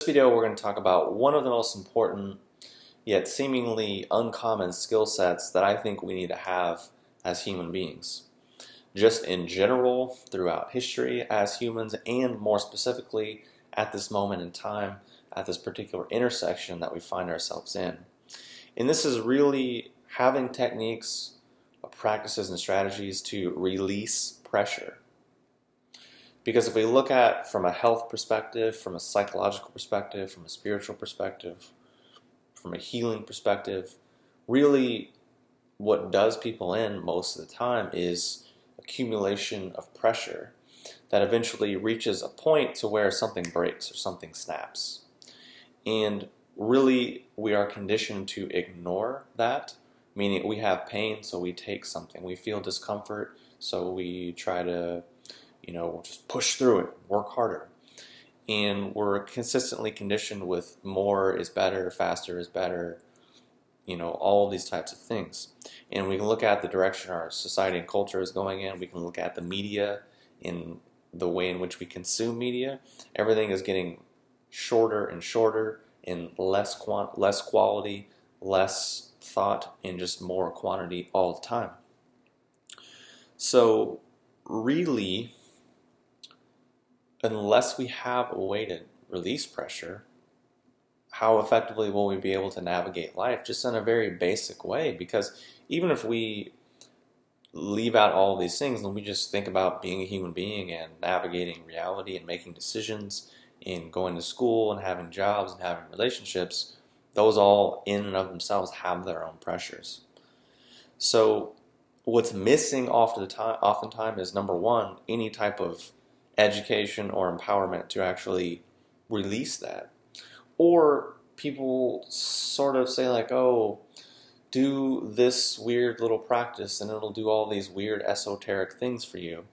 Video we're going to talk about one of the most important yet seemingly uncommon skill sets that I think we need to have as human beings. Just in general, throughout history as humans, and more specifically at this moment in time, at this particular intersection that we find ourselves in. And this is really having techniques, practices, and strategies to release pressure. Because if we look at from a health perspective, from a psychological perspective, from a spiritual perspective, from a healing perspective, really what does people in most of the time is accumulation of pressure that eventually reaches a point to where something breaks or something snaps. And really we are conditioned to ignore that, meaning we have pain so we take something. We feel discomfort so we try to just push through it, work harder. And we're consistently conditioned with more is better, faster is better, all of these types of things. And we can look at the direction our society and culture is going in. We can look at the media, in the way in which we consume media. Everything is getting shorter and shorter, and less quality, less thought, and just more quantity all the time. So really, unless we have a way to release pressure, how effectively will we be able to navigate life just in a very basic way? Because even if we leave out all of these things and we just think about being a human being and navigating reality and making decisions and going to school and having jobs and having relationships, those all in and of themselves have their own pressures. So what's missing oftentimes is, number one, any type of education or empowerment to actually release that. Or people sort of say like, oh, do this weird little practice and it'll do all these weird esoteric things for you.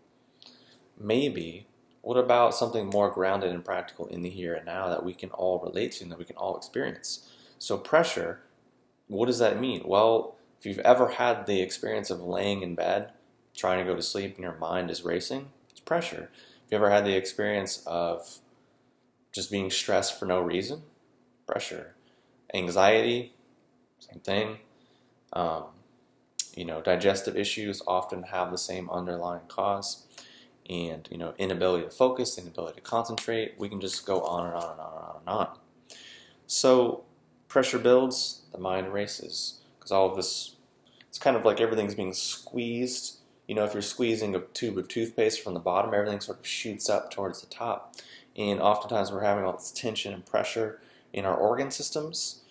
Maybe. What about something more grounded and practical in the here and now that we can all relate to and that we can all experience? So pressure, what does that mean? Well, if you've ever had the experience of laying in bed, trying to go to sleep and your mind is racing, it's pressure. If you ever had the experience of just being stressed for no reason, pressure. Anxiety, same thing. Digestive issues often have the same underlying cause. And, inability to focus, inability to concentrate. We can just go on and on and on and on and on. So pressure builds, the mind races. Because all of this, it's kind of like everything's being squeezed. If you're squeezing a tube of toothpaste from the bottom, everything sort of shoots up towards the top. And oftentimes we're having all this tension and pressure in our organ systems.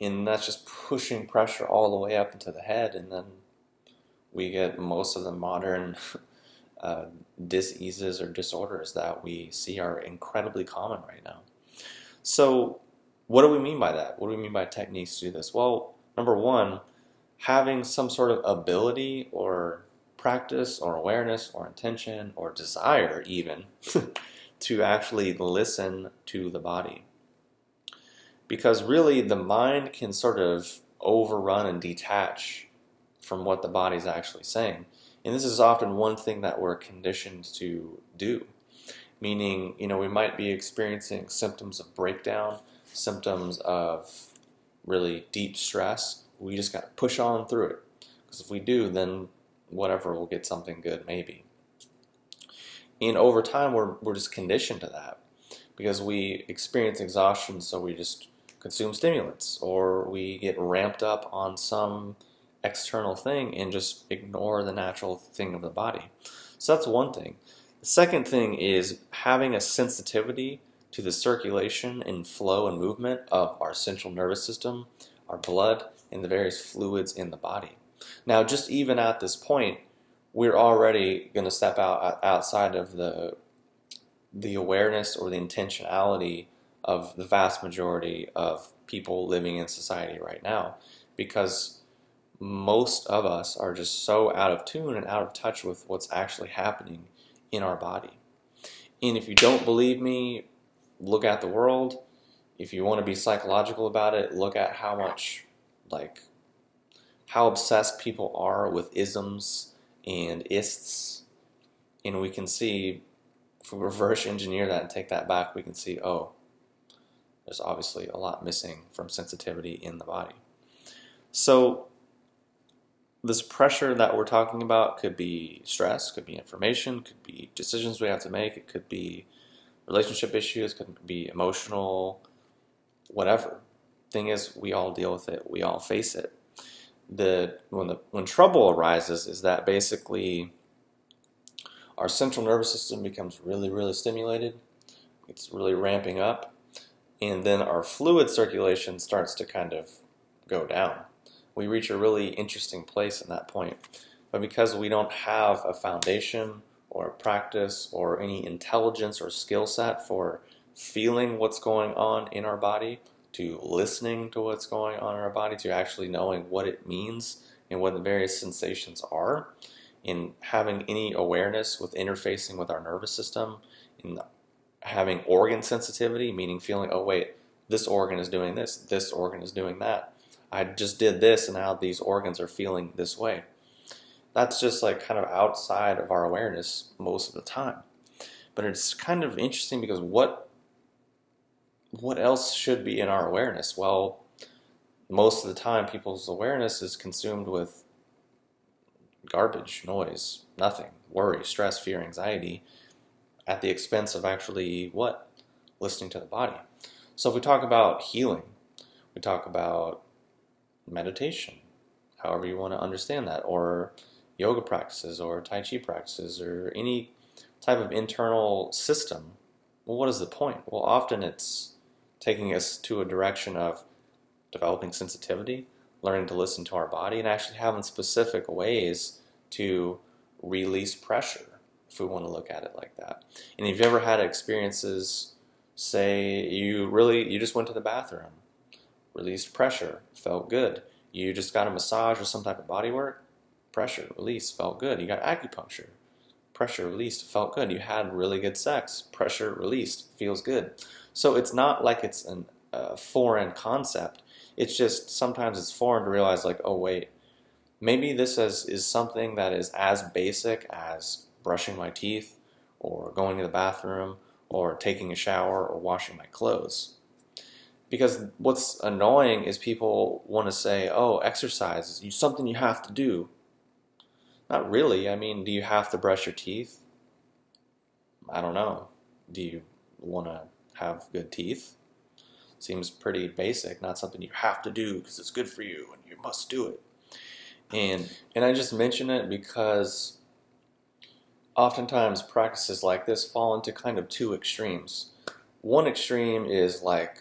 And that's just pushing pressure all the way up into the head. And then we get most of the modern diseases or disorders that we see are incredibly common right now. So what do we mean by that? What do we mean by techniques to do this? Well, number one, having some sort of ability or practice or awareness or intention or desire even to actually listen to the body. Because really the mind can sort of overrun and detach from what the body's actually saying. And this is often one thing that we're conditioned to do. Meaning, we might be experiencing symptoms of breakdown, symptoms of really deep stress. We just got to push on through it. Because if we do, then whatever, we'll get something good maybe. And over time, we're just conditioned to that. Because we experience exhaustion, so we just consume stimulants. Or we get ramped up on some external thing and just ignore the natural thing of the body. So that's one thing. The second thing is having a sensitivity to the circulation and flow and movement of our central nervous system, our blood, and the various fluids in the body. Now, just even at this point, we're already going to step outside of the awareness or the intentionality of the vast majority of people living in society right now, because most of us are just so out of tune and out of touch with what's actually happening in our body. And if you don't believe me, look at the world. If you want to be psychological about it, look at how obsessed people are with isms and ists. And we can see, if we reverse engineer that and take that back, we can see, oh, there's obviously a lot missing from sensitivity in the body. So this pressure that we're talking about could be stress, could be information, could be decisions we have to make, it could be relationship issues, could be emotional, whatever. Thing is, we all deal with it, we all face it. When trouble arises is that basically our central nervous system becomes really, really stimulated. It's really ramping up. And then our fluid circulation starts to kind of go down. We reach a really interesting place in that point. But because we don't have a foundation or a practice or any intelligence or skill set for feeling what's going on in our body, to listening to what's going on in our body, to actually knowing what it means and what the various sensations are, in having any awareness with interfacing with our nervous system, in having organ sensitivity, meaning feeling, oh wait, this organ is doing this organ is doing that. I just did this and now these organs are feeling this way. That's just like kind of outside of our awareness most of the time. But it's kind of interesting because what else should be in our awareness? Well, most of the time people's awareness is consumed with garbage, noise, nothing, worry, stress, fear, anxiety, at the expense of actually what? Listening to the body. So if we talk about healing, we talk about meditation, however you want to understand that, or yoga practices, or Tai Chi practices, or any type of internal system, well, what is the point? Well, often it's taking us to a direction of developing sensitivity, learning to listen to our body, and actually having specific ways to release pressure, if we want to look at it like that. And if you ever had experiences, say you just went to the bathroom, released pressure, felt good. You just got a massage or some type of body work, pressure, release, felt good. You got acupuncture, pressure, released, felt good. You had really good sex, pressure, released, feels good. So it's not like it's a foreign concept. It's just sometimes it's foreign to realize like, oh wait, maybe this is something that is as basic as brushing my teeth or going to the bathroom or taking a shower or washing my clothes. Because what's annoying is people want to say, oh, exercise is something you have to do. Not really. I mean, do you have to brush your teeth? I don't know. Do you want to have good teeth? Seems pretty basic, not something you have to do because it's good for you and you must do it. And I just mention it because oftentimes practices like this fall into kind of two extremes. One extreme is like,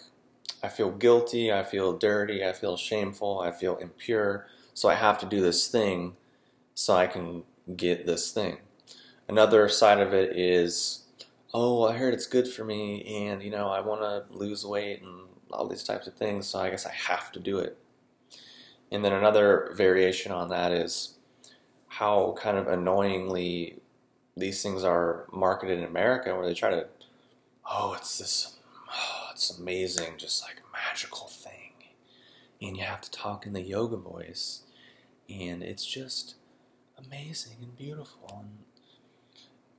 I feel guilty, I feel dirty, I feel shameful, I feel impure, so I have to do this thing so I can get this thing. Another side of it is, oh, I heard it's good for me, and I want to lose weight and all these types of things, so I guess I have to do it. And then another variation on that is how kind of annoyingly these things are marketed in America, where they try to, it's amazing, just like magical thing, and you have to talk in the yoga voice, and it's just amazing and beautiful. And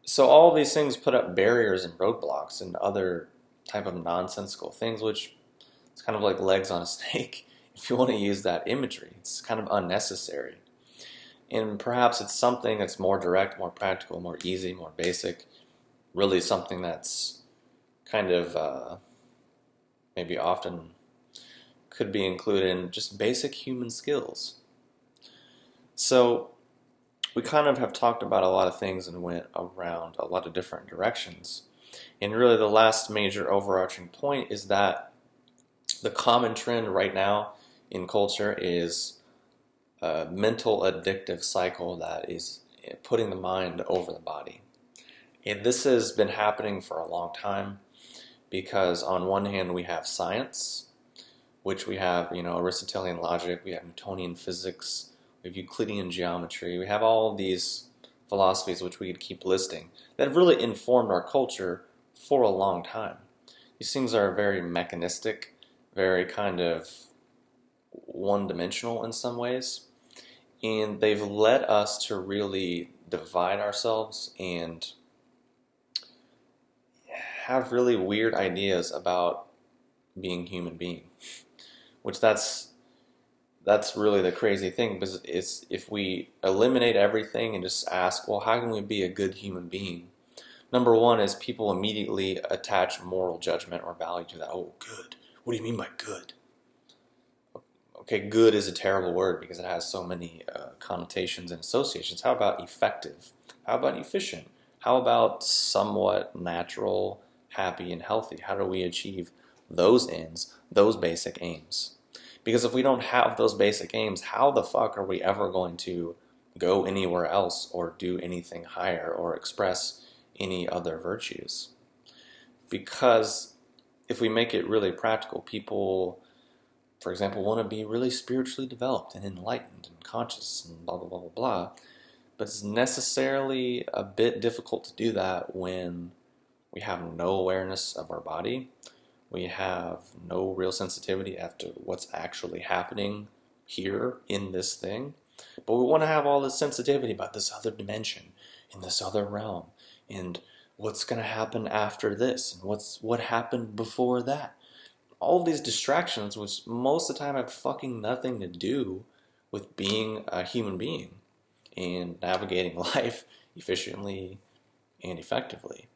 so all these things put up barriers and roadblocks and other type of nonsensical things, which it's kind of like legs on a snake. If you want to use that imagery, it's kind of unnecessary. And perhaps it's something that's more direct, more practical, more easy, more basic, really something that's kind of maybe often could be included in just basic human skills. So we kind of have talked about a lot of things and went around a lot of different directions. And really the last major overarching point is that the common trend right now in culture is a mental addictive cycle that is putting the mind over the body. And this has been happening for a long time because on one hand we have science, which we have, Aristotelian logic, we have Newtonian physics, we have Euclidean geometry, we have all these philosophies which we could keep listing that have really informed our culture for a long time. These things are very mechanistic, very kind of one-dimensional in some ways, and they've led us to really divide ourselves and have really weird ideas about being human being, which that's really the crazy thing, because it's, if we eliminate everything and just ask, well, how can we be a good human being? Number one is people immediately attach moral judgment or value to that. Oh, good. What do you mean by good? Okay, good is a terrible word because it has so many connotations and associations. How about effective? How about efficient? How about somewhat natural, happy, and healthy? How do we achieve those ends, those basic aims? Because if we don't have those basic aims, how the fuck are we ever going to go anywhere else or do anything higher or express any other virtues? Because if we make it really practical, people, for example, want to be really spiritually developed and enlightened and conscious and blah, blah, blah, blah, blah. But it's necessarily a bit difficult to do that when we have no awareness of our body. We have no real sensitivity as to what's actually happening here in this thing. But we want to have all this sensitivity about this other dimension, in this other realm, and what's going to happen after this, and what happened before that. All of these distractions, which most of the time have fucking nothing to do with being a human being and navigating life efficiently and effectively,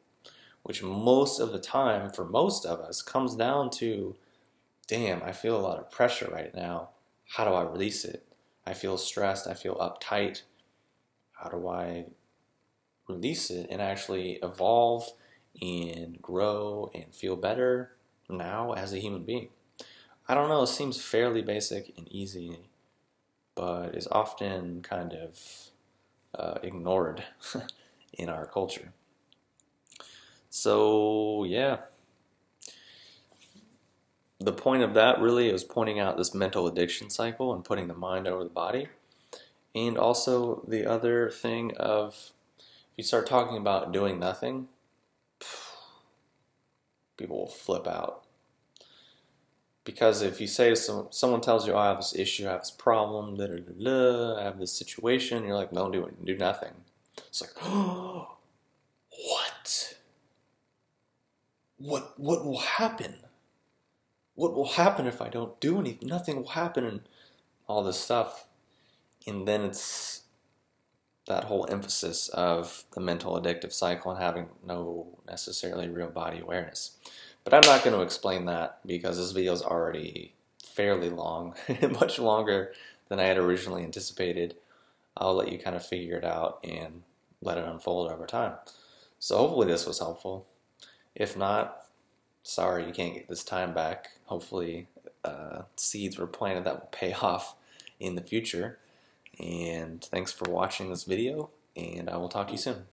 which most of the time, for most of us, comes down to, damn, I feel a lot of pressure right now. How do I release it? I feel stressed. I feel uptight. How do I release it and actually evolve and grow and feel better now as a human being? I don't know. It seems fairly basic and easy, but is often kind of ignored in our culture. So, yeah. The point of that really is pointing out this mental addiction cycle and putting the mind over the body. And also the other thing of, if you start talking about doing nothing, people will flip out. Because if you say to someone tells you, oh, I have this issue, I have this problem, I have this situation, you're like, no, do nothing. It's like, oh, what? What will happen? What will happen if I don't do anything? Nothing will happen, and all this stuff. And then it's that whole emphasis of the mental addictive cycle and having no necessarily real body awareness. But I'm not going to explain that because this video is already fairly long, much longer than I had originally anticipated. I'll let you kind of figure it out and let it unfold over time. So hopefully this was helpful. If not, sorry, you can't get this time back. Hopefully seeds were planted that will pay off in the future. And thanks for watching this video, and I will talk to you soon.